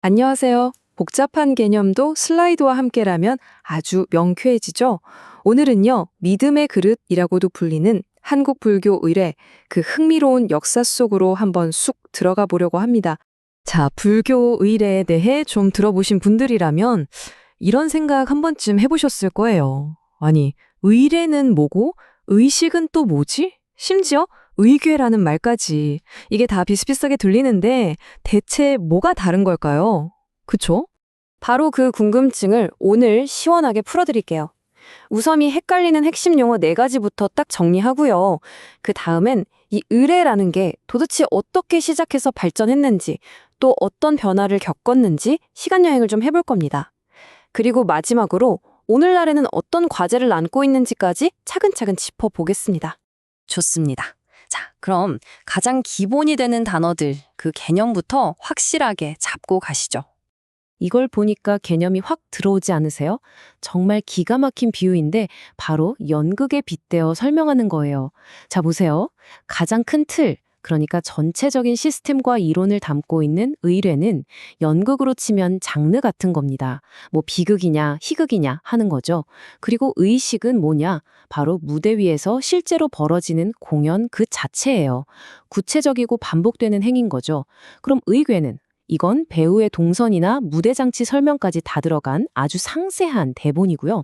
안녕하세요. 복잡한 개념도 슬라이드와 함께라면 아주 명쾌해지죠? 오늘은요, 믿음의 그릇이라고도 불리는 한국 불교 의례, 그 흥미로운 역사 속으로 한번 쑥 들어가 보려고 합니다. 자, 불교 의례에 대해 좀 들어보신 분들이라면 이런 생각 한 번쯤 해보셨을 거예요. 아니, 의례는 뭐고, 의식은 또 뭐지? 심지어 의궤라는 말까지. 이게 다 비슷비슷하게 들리는데 대체 뭐가 다른 걸까요? 그쵸? 바로 그 궁금증을 오늘 시원하게 풀어드릴게요. 우선 이 헷갈리는 핵심 용어 4가지부터 딱 정리하고요. 그 다음엔 이 의례라는 게 도대체 어떻게 시작해서 발전했는지, 또 어떤 변화를 겪었는지 시간여행을 좀 해볼 겁니다. 그리고 마지막으로 오늘날에는 어떤 과제를 안고 있는지까지 차근차근 짚어보겠습니다. 좋습니다. 자, 그럼 가장 기본이 되는 단어들, 그 개념부터 확실하게 잡고 가시죠. 이걸 보니까 개념이 확 들어오지 않으세요? 정말 기가 막힌 비유인데 바로 연극에 빗대어 설명하는 거예요. 자, 보세요. 가장 큰 틀, 그러니까 전체적인 시스템과 이론을 담고 있는 의례는 연극으로 치면 장르 같은 겁니다. 뭐 비극이냐 희극이냐 하는 거죠. 그리고 의식은 뭐냐? 바로 무대 위에서 실제로 벌어지는 공연 그 자체예요. 구체적이고 반복되는 행인 거죠. 그럼 의궤는? 이건 배우의 동선이나 무대 장치 설명까지 다 들어간 아주 상세한 대본이고요.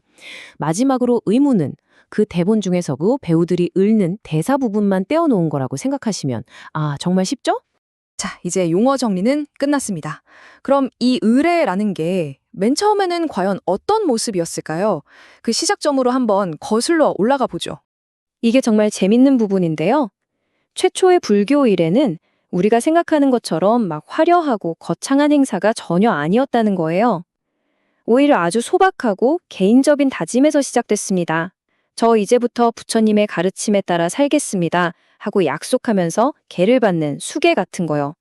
마지막으로 의무는 그 대본 중에서도 배우들이 읊는 대사 부분만 떼어놓은 거라고 생각하시면 정말 쉽죠? 자, 이제 용어 정리는 끝났습니다. 그럼 이 의례라는 게 맨 처음에는 과연 어떤 모습이었을까요? 그 시작점으로 한번 거슬러 올라가 보죠. 이게 정말 재밌는 부분인데요. 최초의 불교 일에는 우리가 생각하는 것처럼 막 화려하고 거창한 행사가 전혀 아니었다는 거예요. 오히려 아주 소박하고 개인적인 다짐에서 시작됐습니다. 저 이제부터 부처님의 가르침에 따라 살겠습니다 하고 약속하면서 계를 받는 수계 같은 거요.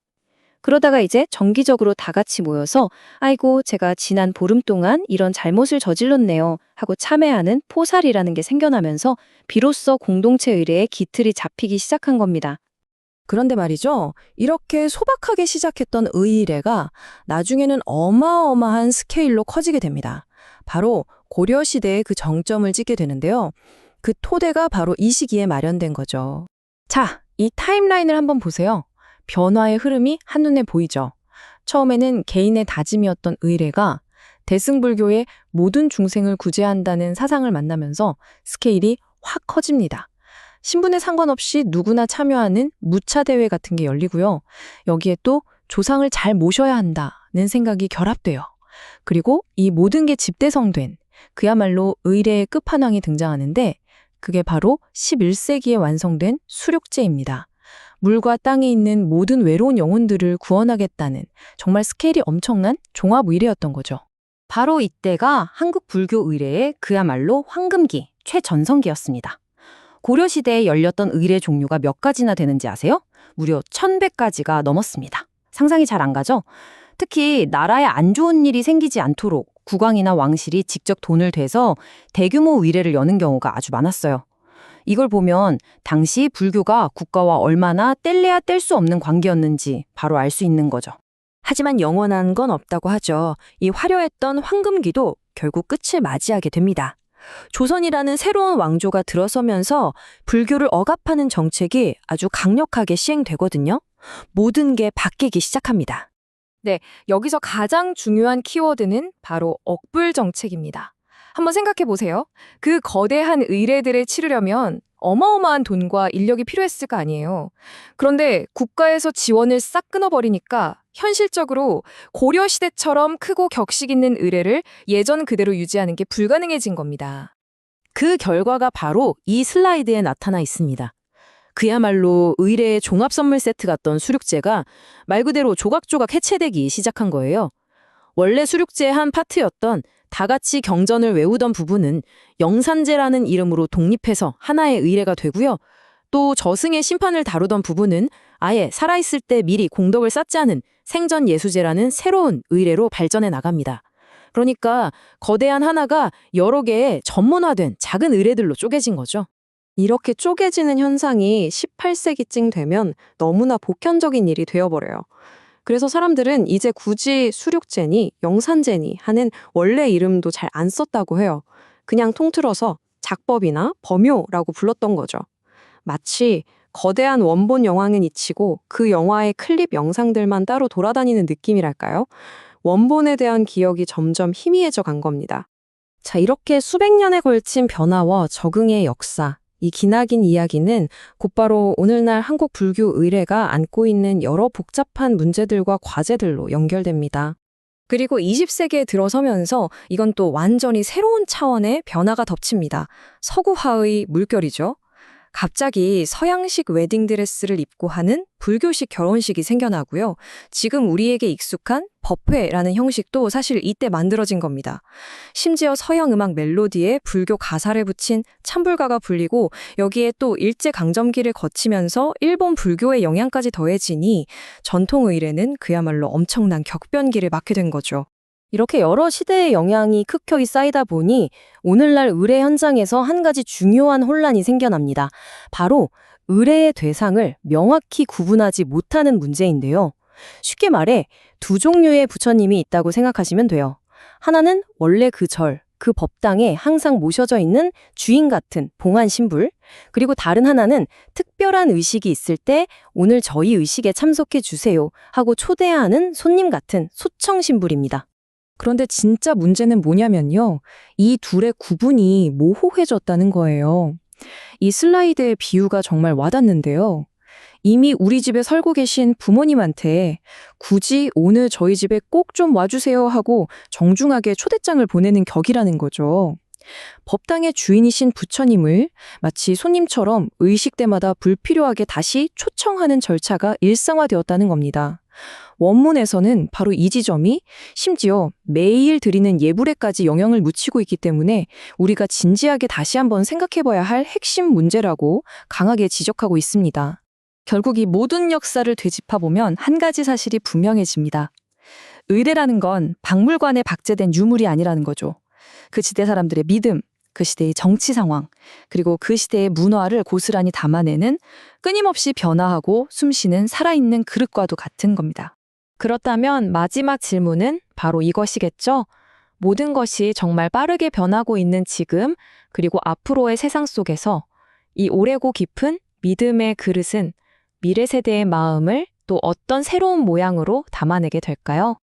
그러다가 이제 정기적으로 다 같이 모여서 아이고 제가 지난 보름 동안 이런 잘못을 저질렀네요 하고 참회하는 포살이라는 게 생겨나면서 비로소 공동체 의례의 기틀이 잡히기 시작한 겁니다. 그런데 말이죠. 이렇게 소박하게 시작했던 의례가 나중에는 어마어마한 스케일로 커지게 됩니다. 바로 고려시대의 그 정점을 찍게 되는데요. 그 토대가 바로 이 시기에 마련된 거죠. 자, 이 타임라인을 한번 보세요. 변화의 흐름이 한눈에 보이죠. 처음에는 개인의 다짐이었던 의례가 대승불교의 모든 중생을 구제한다는 사상을 만나면서 스케일이 확 커집니다. 신분에 상관없이 누구나 참여하는 무차대회 같은 게 열리고요. 여기에 또 조상을 잘 모셔야 한다는 생각이 결합돼요. 그리고 이 모든 게 집대성된 그야말로 의례의 끝판왕이 등장하는데 그게 바로 11세기에 완성된 수륙제입니다. 물과 땅에 있는 모든 외로운 영혼들을 구원하겠다는 정말 스케일이 엄청난 종합 의례였던 거죠. 바로 이때가 한국 불교 의례의 그야말로 황금기, 최전성기였습니다. 고려시대에 열렸던 의례 종류가 몇 가지나 되는지 아세요? 무려 1100가지가 넘었습니다. 상상이 잘 안 가죠? 특히 나라에 안 좋은 일이 생기지 않도록 국왕이나 왕실이 직접 돈을 대서 대규모 의례를 여는 경우가 아주 많았어요. 이걸 보면 당시 불교가 국가와 얼마나 뗄래야 뗄 수 없는 관계였는지 바로 알 수 있는 거죠. 하지만 영원한 건 없다고 하죠. 이 화려했던 황금기도 결국 끝을 맞이하게 됩니다. 조선이라는 새로운 왕조가 들어서면서 불교를 억압하는 정책이 아주 강력하게 시행되거든요. 모든 게 바뀌기 시작합니다. 네, 여기서 가장 중요한 키워드는 바로 억불 정책입니다. 한번 생각해 보세요. 그 거대한 의례들을 치르려면 어마어마한 돈과 인력이 필요했을 거 아니에요. 그런데 국가에서 지원을 싹 끊어버리니까 현실적으로 고려시대처럼 크고 격식 있는 의례를 예전 그대로 유지하는 게 불가능해진 겁니다. 그 결과가 바로 이 슬라이드에 나타나 있습니다. 그야말로 의례의 종합 선물 세트 같던 수륙제가 말 그대로 조각조각 해체되기 시작한 거예요. 원래 수륙제의 한 파트였던 다 같이 경전을 외우던 부분은 영산제라는 이름으로 독립해서 하나의 의례가 되고요. 또 저승의 심판을 다루던 부분은 아예 살아있을 때 미리 공덕을 쌓지 않은 생전 예수제라는 새로운 의례로 발전해 나갑니다. 그러니까 거대한 하나가 여러 개의 전문화된 작은 의례들로 쪼개진 거죠. 이렇게 쪼개지는 현상이 18세기쯤 되면 너무나 보편적인 일이 되어버려요. 그래서 사람들은 이제 굳이 수륙제니 영산제니 하는 원래 이름도 잘 안 썼다고 해요. 그냥 통틀어서 작법이나 범요라고 불렀던 거죠. 마치 거대한 원본 영화는 잊히고 그 영화의 클립 영상들만 따로 돌아다니는 느낌이랄까요? 원본에 대한 기억이 점점 희미해져 간 겁니다. 자, 이렇게 수백 년에 걸친 변화와 적응의 역사, 이 기나긴 이야기는 곧바로 오늘날 한국 불교 의례가 안고 있는 여러 복잡한 문제들과 과제들로 연결됩니다. 그리고 20세기에 들어서면서 이건 또 완전히 새로운 차원의 변화가 덮칩니다. 서구화의 물결이죠. 갑자기 서양식 웨딩드레스를 입고 하는 불교식 결혼식이 생겨나고요. 지금 우리에게 익숙한 법회라는 형식도 사실 이때 만들어진 겁니다. 심지어 서양 음악 멜로디에 불교 가사를 붙인 찬불가가 불리고 여기에 또 일제강점기를 거치면서 일본 불교의 영향까지 더해지니 전통 의례는 그야말로 엄청난 격변기를 맞게 된 거죠. 이렇게 여러 시대의 영향이 극격이 쌓이다 보니 오늘날 의례 현장에서 한 가지 중요한 혼란이 생겨납니다. 바로 의례의 대상을 명확히 구분하지 못하는 문제인데요. 쉽게 말해 두 종류의 부처님이 있다고 생각하시면 돼요. 하나는 원래 그 절, 그 법당에 항상 모셔져 있는 주인 같은 봉한 신불, 그리고 다른 하나는 특별한 의식이 있을 때 오늘 저희 의식에 참석해 주세요 하고 초대하는 손님 같은 소청 신불입니다. 그런데 진짜 문제는 뭐냐면요. 이 둘의 구분이 모호해졌다는 거예요. 이 슬라이드의 비유가 정말 와닿는데요. 이미 우리 집에 살고 계신 부모님한테 굳이 오늘 저희 집에 꼭 좀 와주세요 하고 정중하게 초대장을 보내는 격이라는 거죠. 법당의 주인이신 부처님을 마치 손님처럼 의식 때마다 불필요하게 다시 초청하는 절차가 일상화되었다는 겁니다. 원문에서는 바로 이 지점이 심지어 매일 드리는 예불에까지 영향을 미치고 있기 때문에 우리가 진지하게 다시 한번 생각해봐야 할 핵심 문제라고 강하게 지적하고 있습니다. 결국 이 모든 역사를 되짚어보면 한 가지 사실이 분명해집니다. 의례라는 건 박물관에 박제된 유물이 아니라는 거죠. 그 시대 사람들의 믿음, 그 시대의 정치 상황, 그리고 그 시대의 문화를 고스란히 담아내는 끊임없이 변화하고 숨쉬는 살아있는 그릇과도 같은 겁니다. 그렇다면 마지막 질문은 바로 이것이겠죠? 모든 것이 정말 빠르게 변하고 있는 지금, 그리고 앞으로의 세상 속에서 이 오래고 깊은 믿음의 그릇은 미래 세대의 마음을 또 어떤 새로운 모양으로 담아내게 될까요?